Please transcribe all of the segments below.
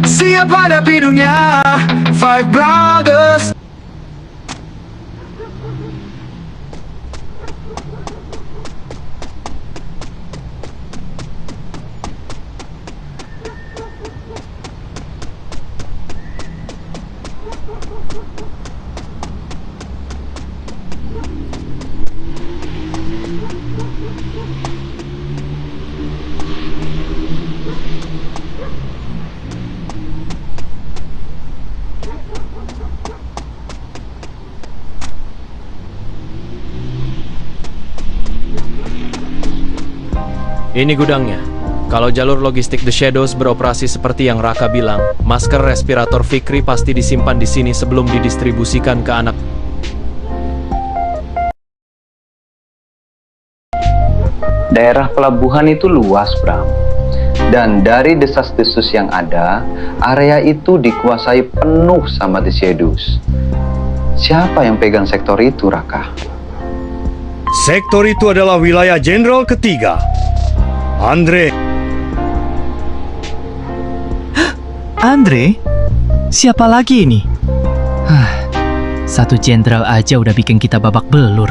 Siapa ada pidungnya? Five Brothers. Ini gudangnya. Kalau jalur logistik The Shadows beroperasi seperti yang Raka bilang, masker respirator Fikri pasti disimpan di sini sebelum didistribusikan ke anak. Daerah pelabuhan itu luas, Bram. Dan dari desas-desus yang ada, area itu dikuasai penuh sama The Shadows. Siapa yang pegang sektor itu, Raka? Sektor itu adalah wilayah Jenderal ketiga, Andre. Andre? Siapa lagi ini? Satu jenderal aja udah bikin kita babak belur.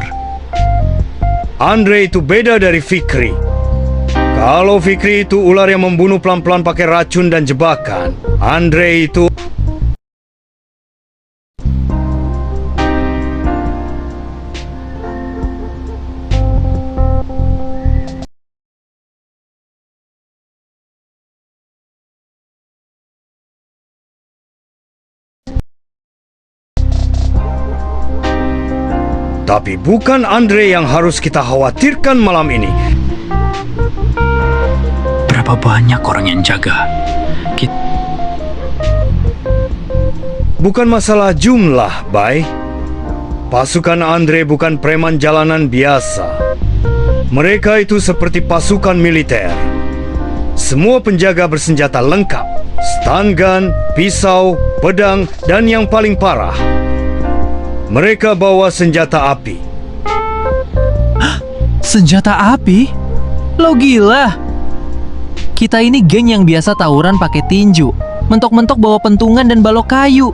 Andre itu beda dari Fikri. Kalau Fikri itu ular yang membunuh pelan-pelan pakai racun dan jebakan, Andre itu... Tapi bukan Andre yang harus kita khawatirkan malam ini. Berapa banyak orang yang jaga? Bukan masalah jumlah, Bay. Pasukan Andre bukan preman jalanan biasa. Mereka itu seperti pasukan militer. Semua penjaga bersenjata lengkap. Stun gun, pisau, pedang, dan yang paling parah, mereka bawa senjata api. Senjata api? Lo gila? Kita ini geng yang biasa tawuran pakai tinju, mentok-mentok bawa pentungan dan balok kayu.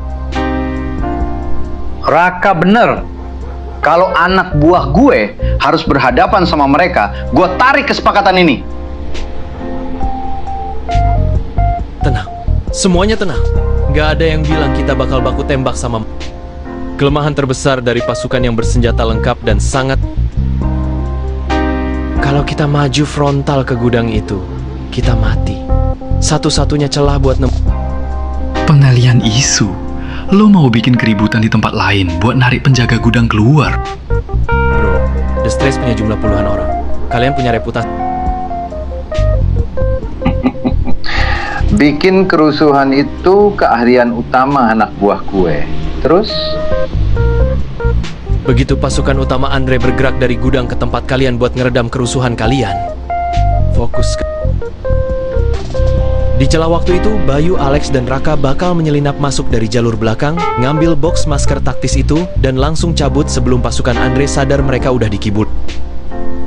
Raka bener. Kalau anak buah gue harus berhadapan sama mereka, gue tarik kesepakatan ini. Tenang, semuanya tenang. Gak ada yang bilang kita bakal baku tembak sama... Kelemahan terbesar dari pasukan yang bersenjata lengkap dan sangat... Kalau kita maju frontal ke gudang itu, kita mati. Satu-satunya celah buat Pengalian isu. Lo mau bikin keributan di tempat lain buat narik penjaga gudang keluar. Bro, The Strays punya jumlah puluhan orang. Kalian punya reputasi. Bikin kerusuhan itu keahlian utama anak buah gue. Terus? Begitu pasukan utama Andre bergerak dari gudang ke tempat kalian buat ngeredam kerusuhan kalian, fokus ke... Di celah waktu itu, Bayu, Alex, dan Raka bakal menyelinap masuk dari jalur belakang, ngambil box masker taktis itu, dan langsung cabut sebelum pasukan Andre sadar mereka udah dikibul.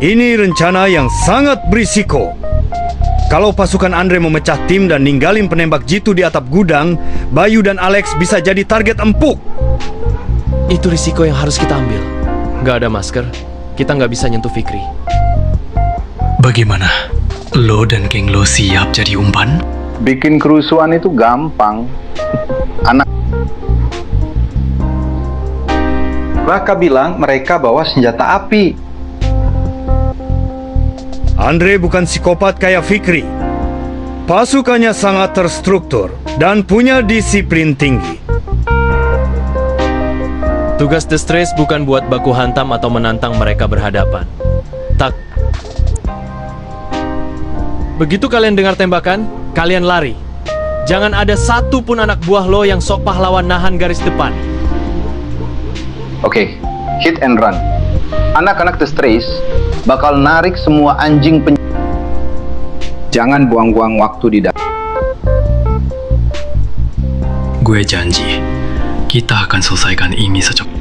Ini rencana yang sangat berisiko. Kalau pasukan Andre memecah tim dan ninggalin penembak jitu di atap gudang, Bayu dan Alex bisa jadi target empuk. Itu risiko yang harus kita ambil. Nggak ada masker, kita nggak bisa nyentuh Fikri. Bagaimana? Lo dan geng lo siap jadi umpan? Bikin kerusuhan itu gampang. Anak Raka bilang mereka bawa senjata api. Andre bukan psikopat kayak Fikri. Pasukannya sangat terstruktur dan punya disiplin tinggi. Tugas The Strays bukan buat baku hantam atau menantang mereka berhadapan. Tak. Begitu kalian dengar tembakan, kalian lari. Jangan ada satu pun anak buah lo yang sok pahlawan nahan garis depan. Oke, hit and run. Anak-anak The Strays bakal narik semua anjing Jangan buang-buang waktu di dalam. Gue janji, kita akan selesaikan ini secepat.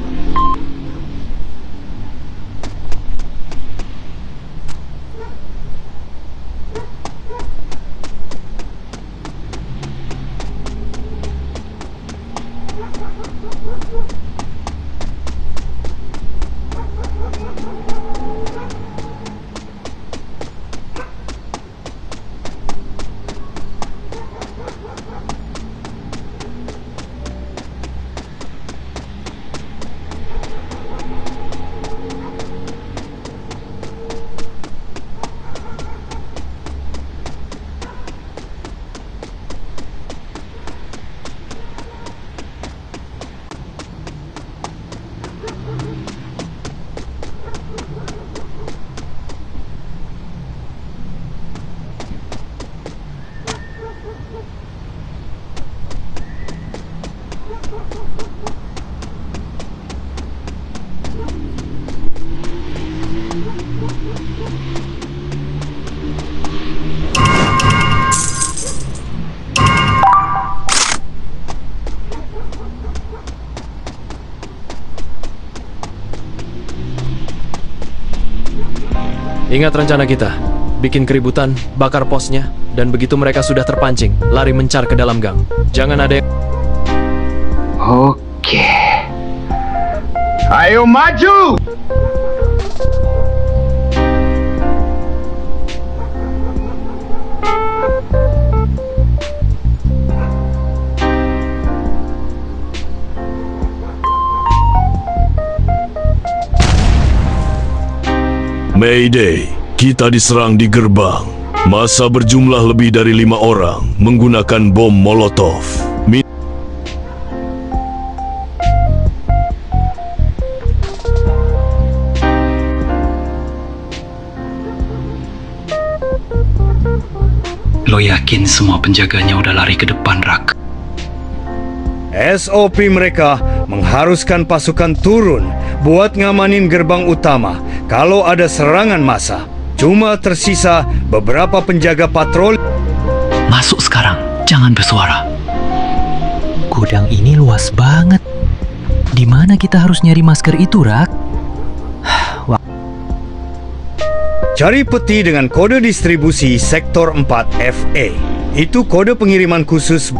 Ingat rencana kita, bikin keributan, bakar posnya, dan begitu mereka sudah terpancing, lari mencar ke dalam gang. Jangan ada yang... Oke. Ayo maju! Mayday, kita diserang di gerbang. Massa berjumlah lebih dari 5 orang menggunakan bom Molotov. Lo yakin semua penjaganya udah lari ke depan, Rak? SOP mereka mengharuskan pasukan turun buat ngamanin gerbang utama kalau ada serangan massa. Cuma tersisa beberapa penjaga patroli. Masuk sekarang, jangan bersuara. Gudang ini luas banget. Di mana kita harus nyari masker itu, Rak? Cari peti dengan kode distribusi Sektor 4 FA. Itu kode pengiriman khusus.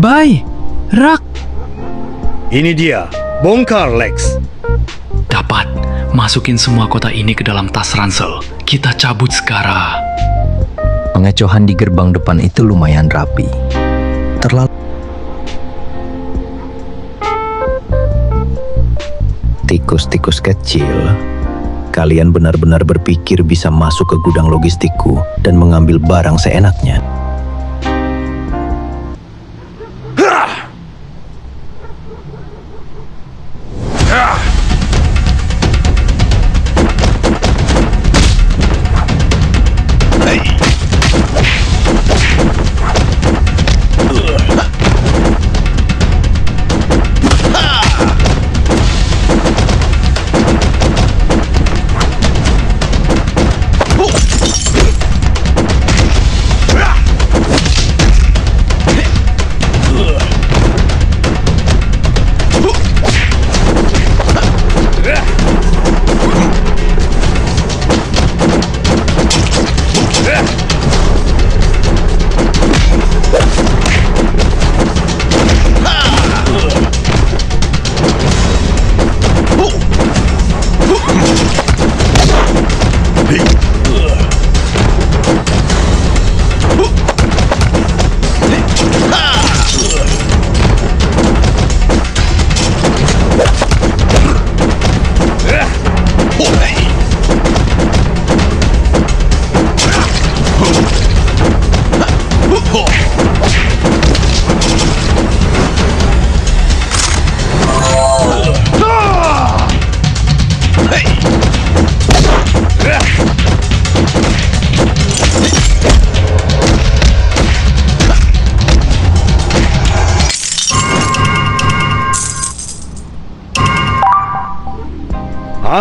Bye, Rak. Ini dia, bongkar Lex. Dapat, masukin semua kota ini ke dalam tas ransel. Kita cabut sekarang. Pengecohan di gerbang depan itu lumayan rapi. Terlalu tikus-tikus kecil. Kalian benar-benar berpikir bisa masuk ke gudang logistikku dan mengambil barang seenaknya.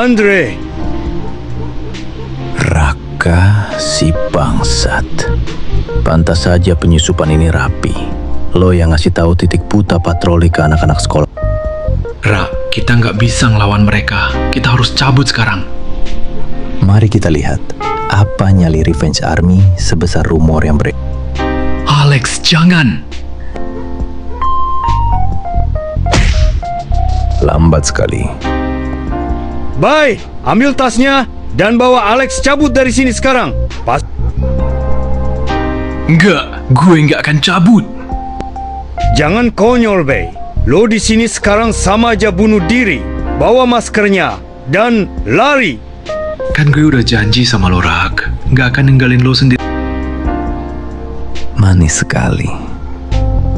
Andre, Raka si bangsat. Pantas saja penyusupan ini rapi. Lo yang ngasih tahu titik buta patroli ke anak-anak sekolah. Ra, Kita nggak bisa ngelawan mereka. Kita harus cabut sekarang. Mari kita lihat apa nyali Revenge Army sebesar rumor yang beredar. Alex, jangan! Lambat sekali. Bai, ambil tasnya dan bawa Alex cabut dari sini sekarang. Pas. Nggak, gue nggak akan cabut. Jangan konyol, Bai. Lo di sini sekarang sama aja bunuh diri. Bawa maskernya dan lari. Kan gue udah janji sama lo, Rak. Nggak akan ninggalin lo sendiri. Manis sekali.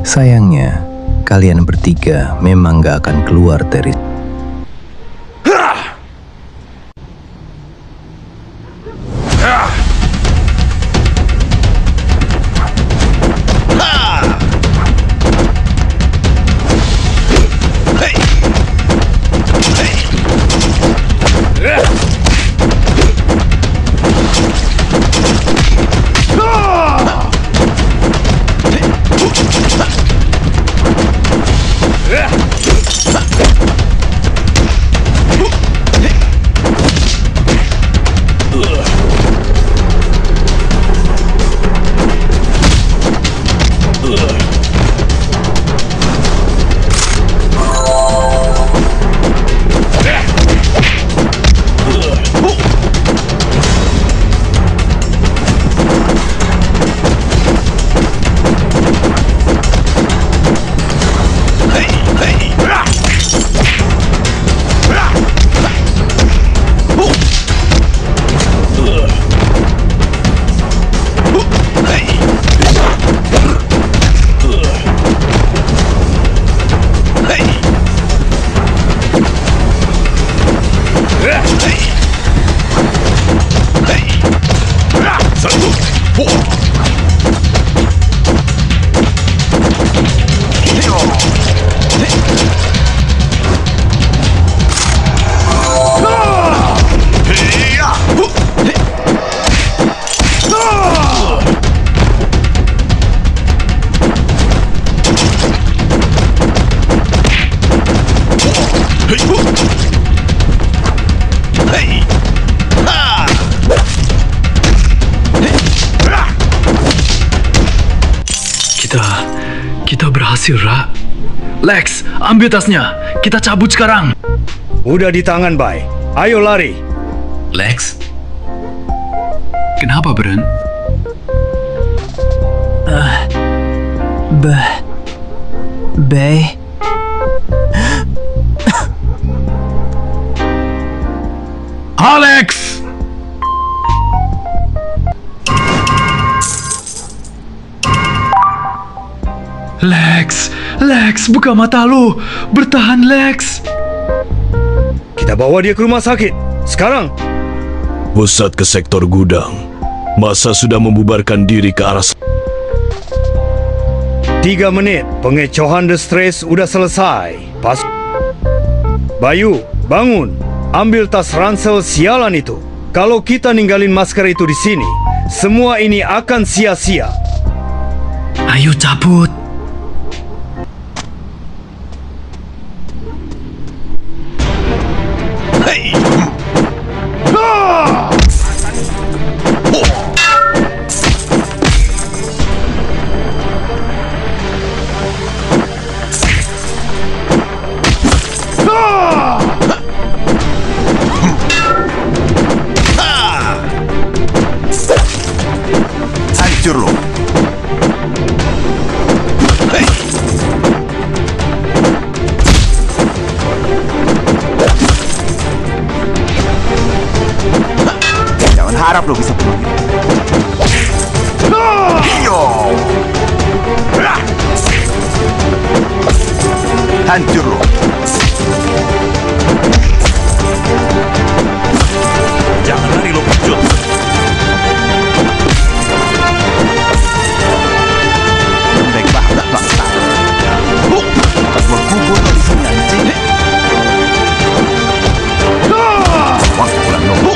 Sayangnya, kalian bertiga memang gak akan keluar dari... Kita berhasil, Ra. Lex, ambil tasnya. Kita cabut sekarang. Udah di tangan, Bai. Ayo lari. Lex? Kenapa, Bren? Bay. Alex! Lex, buka mata lu. Bertahan, Lex. Kita bawa dia ke rumah sakit. Sekarang. Pusat ke sektor gudang. Masa sudah membubarkan diri ke arah 3 menit, pengecohan The Stress udah selesai. Pas. Bayu, bangun. Ambil tas ransel sialan itu. Kalau kita ninggalin masker itu di sini, semua ini akan sia-sia. Ayo cabut. Hancur lo. Jangan harap lo bisa bunuh dia. Iyo. Hancur lo. Jangan lari lo, pencut. Lembek banget bangsa. Gua kubur lo di sini anjing. Wah, pulang lo.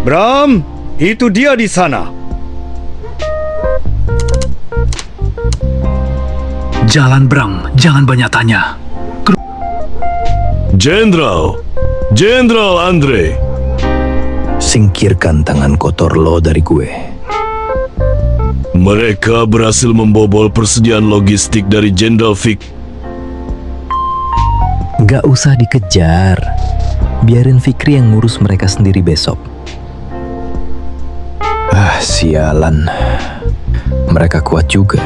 Bram, itu dia di sana. Jalan Bram, jangan banyak tanya. Jenderal Andre. Singkirkan tangan kotor lo dari gue. Mereka berhasil membobol persediaan logistik dari Jenderal Vic. Gak usah dikejar. Biarin Fikri yang ngurus mereka sendiri besok. Ah, sialan. Mereka kuat juga.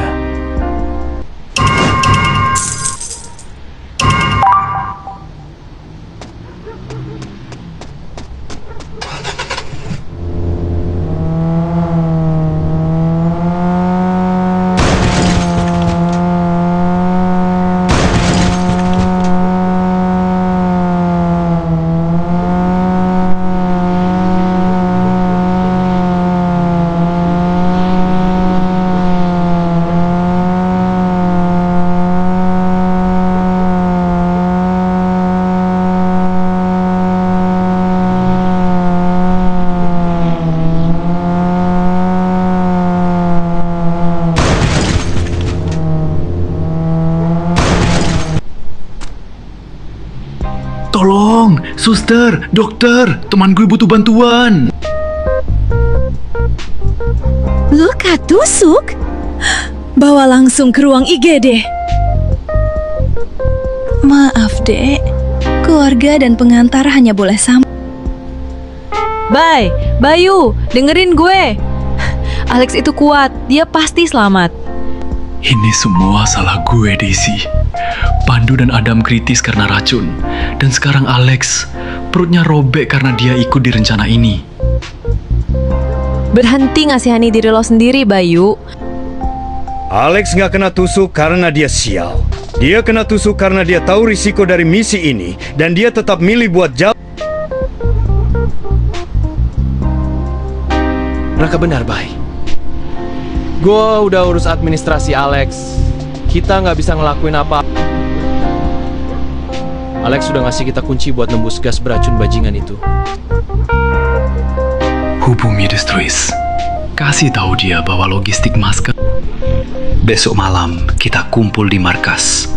Tolong, suster, dokter, teman gue butuh bantuan. Luka tusuk? Bawa langsung ke ruang IGD. Maaf, Dek. Keluarga dan pengantar hanya boleh sama. Bayu, dengerin gue. Alex itu kuat, dia pasti selamat. Ini semua salah gue, Daisy. Pandu dan Adam kritis karena racun. Dan sekarang Alex, perutnya robek karena dia ikut di rencana ini. Berhenti ngasihani diri lo sendiri, Bayu. Alex nggak kena tusuk karena dia sial. Dia kena tusuk karena dia tahu risiko dari misi ini dan dia tetap milih buat jawab. Raka benar, Bay. Gue udah urus administrasi Alex. Kita nggak bisa ngelakuin apa. Alex sudah ngasih kita kunci buat nembus gas beracun bajingan itu. Hubungi Destroys. Kasih tahu dia bahwa logistik masker. Besok malam kita kumpul di markas.